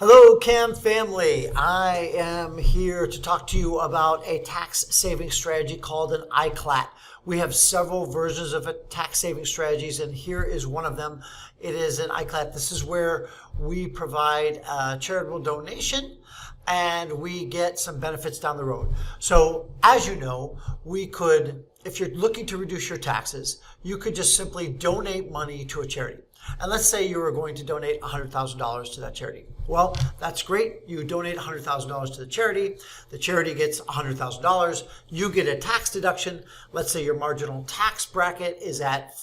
Hello, CAM family. I am here to talk to you about a tax saving strategy called an iCLAT. We have several versions of tax saving strategies, and here is one of them. It is an iCLAT. This is where we provide a charitable donation and we get some benefits down the road. So as you know, we could, if you're looking to reduce your taxes, you could just simply donate money to a charity. And let's say you were going to donate $100,000 to that charity. Well, that's great. You donate $100,000 to the charity gets $100,000. You get a tax deduction. Let's say your marginal tax bracket is at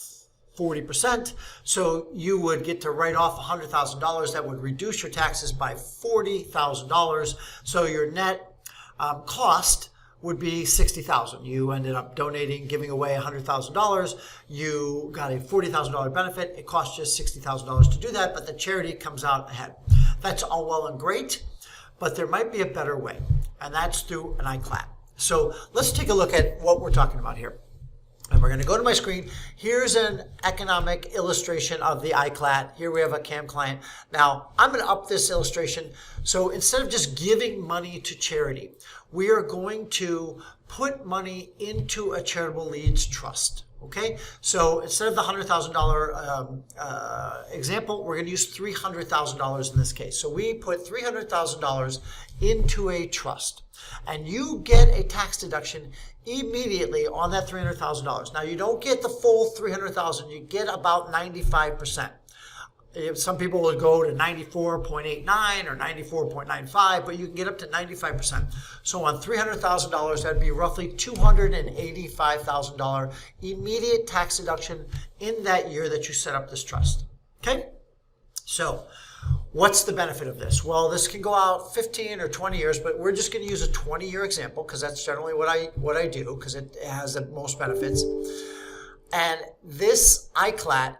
40%. So you would get to write off $100,000. That would reduce your taxes by $40,000. So your net cost would be $60,000. You ended up giving away $100,000. You got a $40,000 benefit. It cost you $60,000 to do that, but the charity comes out ahead. That's all well and great, but there might be a better way, and that's through an iCLAT. So let's take a look at what we're talking about here. And we're going to go to my screen. Here's an economic illustration of the iCLAT. Here we have a CAM client. Now, I'm going to up this illustration. So instead of just giving money to charity, we are going to put money into a Charitable Leads Trust. Okay, so instead of the $100,000 example, we're going to use $300,000 in this case. So we put $300,000 into a trust, and you get a tax deduction immediately on that $300,000. Now you don't get the full $300,000; you get about 95%. Some people would go to 94.89 or 94.95, but you can get up to 95%. So on $300,000, that'd be roughly $285,000 immediate tax deduction in that year that you set up this trust. Okay? So what's the benefit of this? Well, this can go out 15 or 20 years, but we're just going to use a 20-year example because that's generally what I do because it has the most benefits. And this iCLAT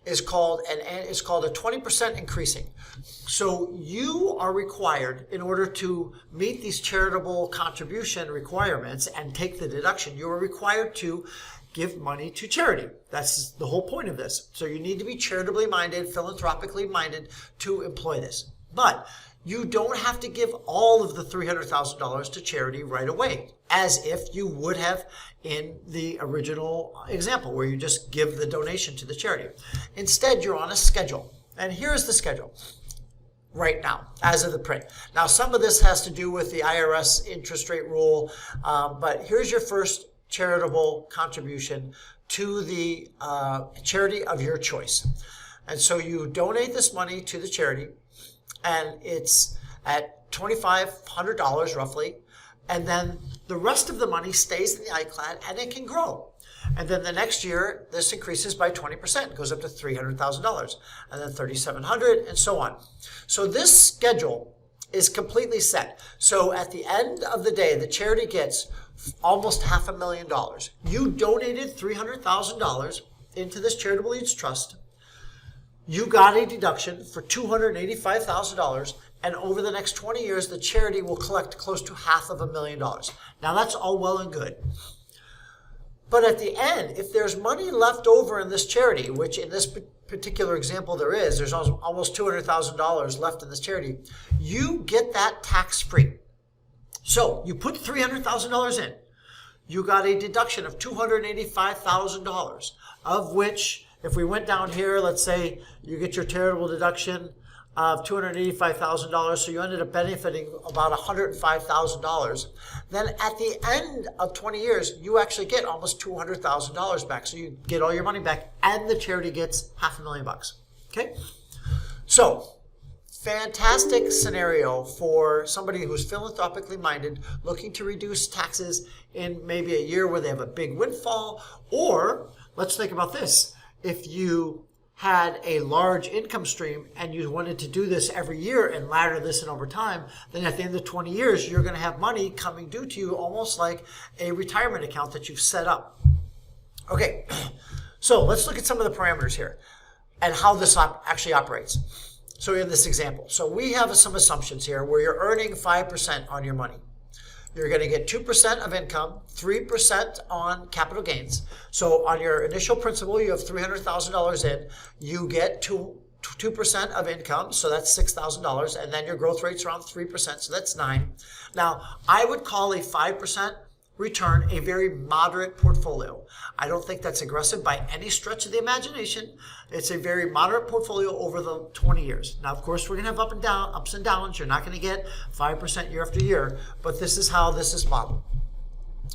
is called a 20% increasing. So you are required, in order to meet these charitable contribution requirements and take the deduction, you are required to give money to charity. That's the whole point of this. So you need to be charitably minded, philanthropically minded to employ this. But you don't have to give all of the $300,000 to charity right away, as if you would have in the original example where you just give the donation to the charity. Instead, you're on a schedule. And here's the schedule right now, as of the print. Now, some of this has to do with the IRS interest rate rule, but here's your first charitable contribution to the charity of your choice. And so you donate this money to the charity, and it's at $2,500 roughly, and then the rest of the money stays in the iCLAT and it can grow. And then the next year, this increases by 20%, goes up to $300,000, and then $3,700, and so on. So this schedule is completely set. So at the end of the day, the charity gets almost $500,000. You donated $300,000 into this Charitable Leads Trust. You got a deduction for $285,000, and over the next 20 years, the charity will collect close to $500,000. Now, that's all well and good. But at the end, if there's money left over in this charity, which in this particular example there's almost $200,000 left in this charity, you get that tax-free. So you put $300,000 in. You got a deduction of $285,000, of which, if we went down here, let's say you get your charitable deduction of $285,000, so you ended up benefiting about $105,000. Then at the end of 20 years, you actually get almost $200,000 back. So you get all your money back, and the charity gets $500,000. Okay? So, fantastic scenario for somebody who's philanthropically minded, looking to reduce taxes in maybe a year where they have a big windfall. Or, let's think about this. If you had a large income stream and you wanted to do this every year and ladder this in over time, then at the end of 20 years, you're going to have money coming due to you almost like a retirement account that you've set up. Okay, so let's look at some of the parameters here and how this actually operates. So in this example, so we have some assumptions here where you're earning 5% on your money. You're going to get 2% of income, 3% on capital gains. So on your initial principal, you have $300,000 in. You get 2% of income, so that's $6,000, and then your growth rate's around 3%, so that's 9. Now, I would call a 5% return a very moderate portfolio. I don't think that's aggressive by any stretch of the imagination. It's a very moderate portfolio over the 20 years. Now, of course, we're going to have ups and downs. You're not going to get 5% year after year, but this is how this is modeled.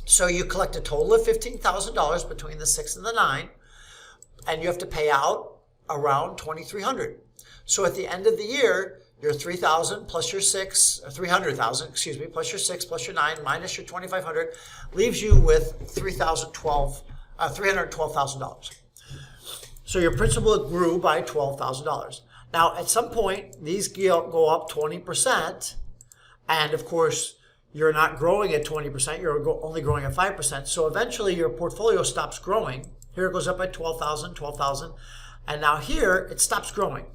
So you collect a total of $15,000 between the 6 and the 9, and you have to pay out around $2,300. So at the end of the year, your $3,000 plus your 6, $300,000, excuse me, plus your 6 plus your 9 minus your $2,500 leaves you with $312,000. So your principal grew by $12,000. Now, at some point, these go up 20%, and of course, you're not growing at 20%, you're only growing at 5%. So eventually, your portfolio stops growing. Here it goes up by 12,000, 12,000. And now here, it stops growing.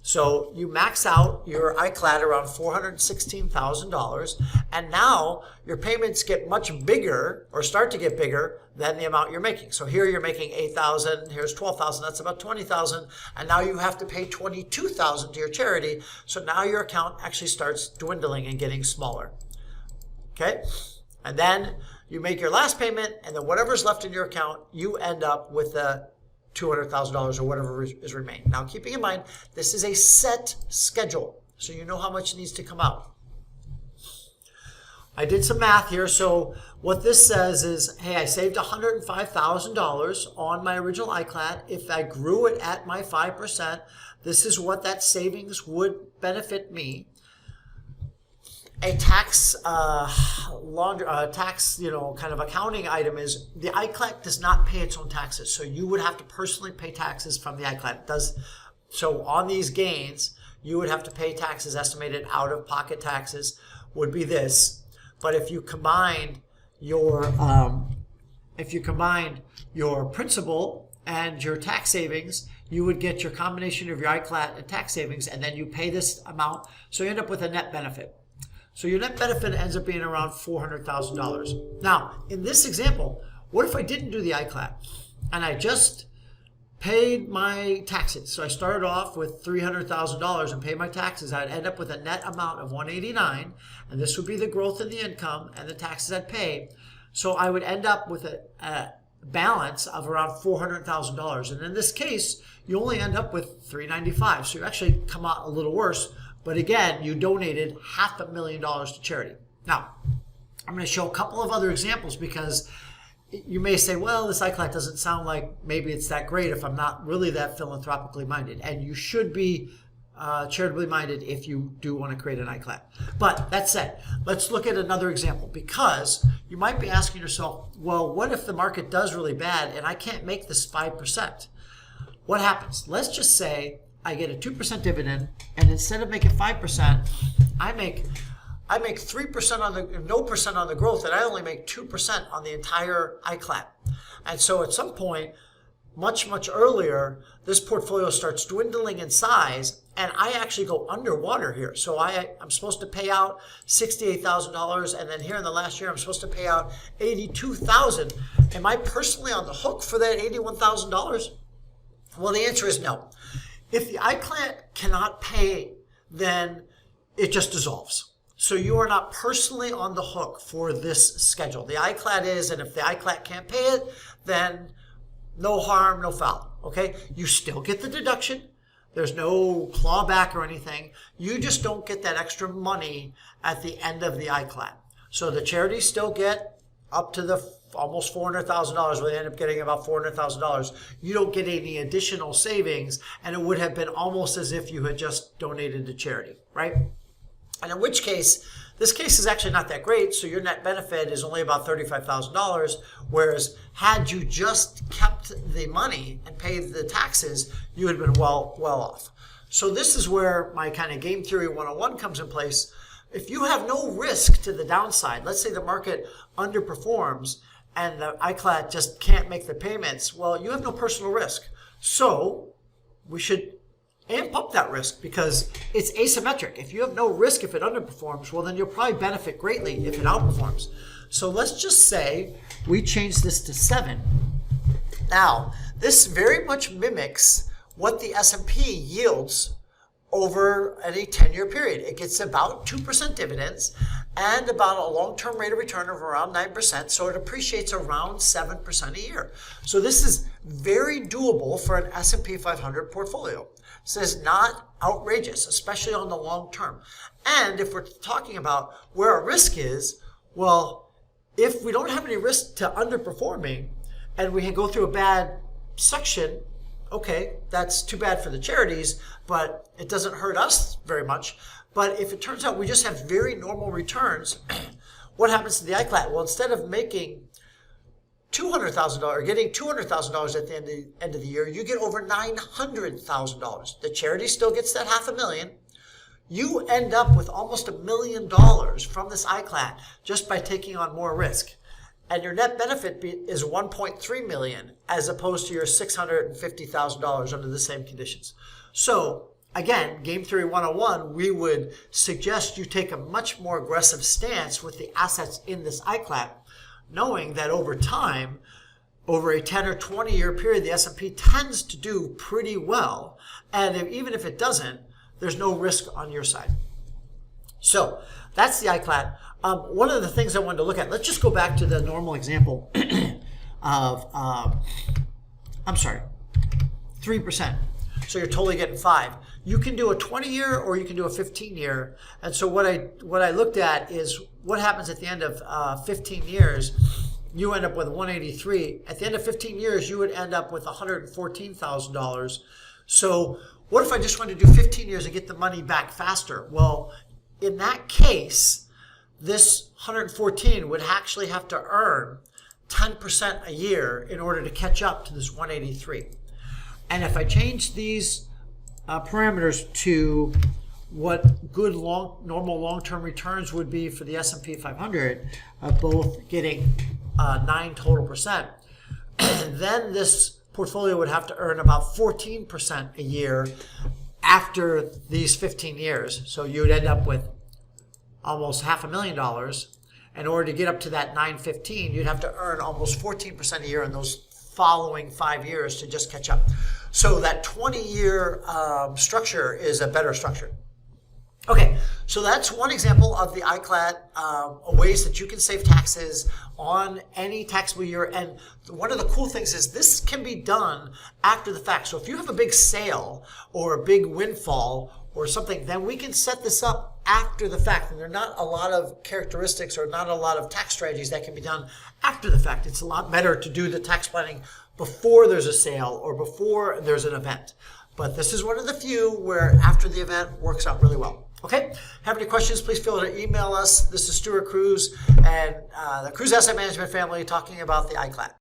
So you max out your iCLAT around $416,000, and now your payments get much bigger, or start to get bigger, than the amount you're making. So here you're making $8,000, here's $12,000, that's about $20,000, and now you have to pay $22,000 to your charity, so now your account actually starts dwindling and getting smaller. Okay? And then you make your last payment, and then whatever's left in your account, you end up with the $200,000 or whatever is remaining. Now, keeping in mind, this is a set schedule, so you know how much needs to come out. I did some math here, so what this says is, hey, I saved $105,000 on my original iCLAT. If I grew it at my 5%, this is what that savings would benefit me. A tax, kind of accounting item is the iCLAT does not pay its own taxes, so you would have to personally pay taxes from the iCLAT. It does so on these gains. You would have to pay taxes. Estimated out-of-pocket taxes would be this. But if you combined your principal and your tax savings, you would get your combination of your iCLAT and tax savings, and then you pay this amount, so you end up with a net benefit. So your net benefit ends up being around $400,000. Now, in this example, what if I didn't do the iCLAT and I just paid my taxes? So I started off with $300,000 and paid my taxes. I'd end up with a net amount of $189,000, and this would be the growth in the income and the taxes I'd pay. So I would end up with a balance of around $400,000. And in this case, you only end up with $395,000. So you actually come out a little worse. But again, you donated $500,000 to charity. Now, I'm going to show a couple of other examples because you may say, well, this iCLAT doesn't sound like maybe it's that great if I'm not really that philanthropically minded. And you should be charitably minded if you do want to create an iCLAT. But that said, let's look at another example, because you might be asking yourself, well, what if the market does really bad and I can't make this 5%? What happens? Let's just say I get a 2% dividend, and instead of making 5%, I make 3% on the no percent on the growth, and I only make 2% on the entire iCLAT. And so at some point, much earlier, this portfolio starts dwindling in size, and I actually go underwater here. So I'm supposed to pay out $68,000, and then here in the last year, I'm supposed to pay out $82,000. Am I personally on the hook for that $81,000? Well, the answer is no. If the iCLAT cannot pay, then it just dissolves. So you are not personally on the hook for this schedule. The iCLAT is, and if the iCLAT can't pay it, then no harm, no foul. Okay? You still get the deduction. There's no clawback or anything. You just don't get that extra money at the end of the iCLAT. So the charities still get up to the almost $400,000. Where they end up getting about $400,000. You don't get any additional savings, and it would have been almost as if you had just donated to charity, right? And in which case, this case is actually not that great, so your net benefit is only about $35,000, whereas had you just kept the money and paid the taxes, you would have been well off. So this is where my kind of game theory 101 comes in place. If you have no risk to the downside, let's say the market underperforms and the iCLAT just can't make the payments, well, you have no personal risk. So we should amp up that risk because it's asymmetric. If you have no risk if it underperforms, well, then you'll probably benefit greatly if it outperforms. So let's just say we change this to 7. Now, this very much mimics what the S&P yields over any 10-year period. It gets about 2% dividends and about a long-term rate of return of around 9%, so it appreciates around 7% a year. So this is very doable for an S&P 500 portfolio. So it's not outrageous, especially on the long term. And if we're talking about where our risk is, well, if we don't have any risk to underperforming and we go through a bad section, okay, that's too bad for the charities, but it doesn't hurt us very much. But if it turns out we just have very normal returns, what happens to the iCLAT? Well, instead of making $200,000, getting $200,000 at the end of the year, you get over $900,000. The charity still gets that $500,000. You end up with almost $1 million from this iCLAT just by taking on more risk. And your net benefit is $1.3 million as opposed to your $650,000 under the same conditions. So again, Game Theory 101, we would suggest you take a much more aggressive stance with the assets in this iCLAT, knowing that over time, over a 10 or 20 year period, the S&P tends to do pretty well. And even if it doesn't, there's no risk on your side. So that's the iCLAT. One of the things I wanted to look at, let's just go back to the normal example of, 3%. So you're totally getting 5. You can do a 20-year or you can do a 15-year. And so what I looked at is what happens at the end of 15 years. You end up with 183. At the end of 15 years, you would end up with $114,000. So what if I just wanted to do 15 years and get the money back faster? Well, in that case, this 114 would actually have to earn 10% a year in order to catch up to this 183. And if I change these parameters to what good normal long-term returns would be for the S&P 500, both getting 9 total percent, then this portfolio would have to earn about 14% a year after these 15 years. So you would end up with almost $500,000. In order to get up to that 915, you'd have to earn almost 14% a year in those following 5 years to just catch up. So that 20-year structure is a better structure. Okay, so that's one example of the iCLAT, ways that you can save taxes on any taxable year. And one of the cool things is this can be done after the fact. So if you have a big sale or a big windfall or something, then we can set this up after the fact. And there are not a lot of characteristics or not a lot of tax strategies that can be done after the fact. It's a lot better to do the tax planning before there's a sale or before there's an event. But this is one of the few where after the event works out really well. Okay, have any questions, please feel free to email us. This is Stuart Kruse and the Kruse Asset Management family talking about the iCLAT.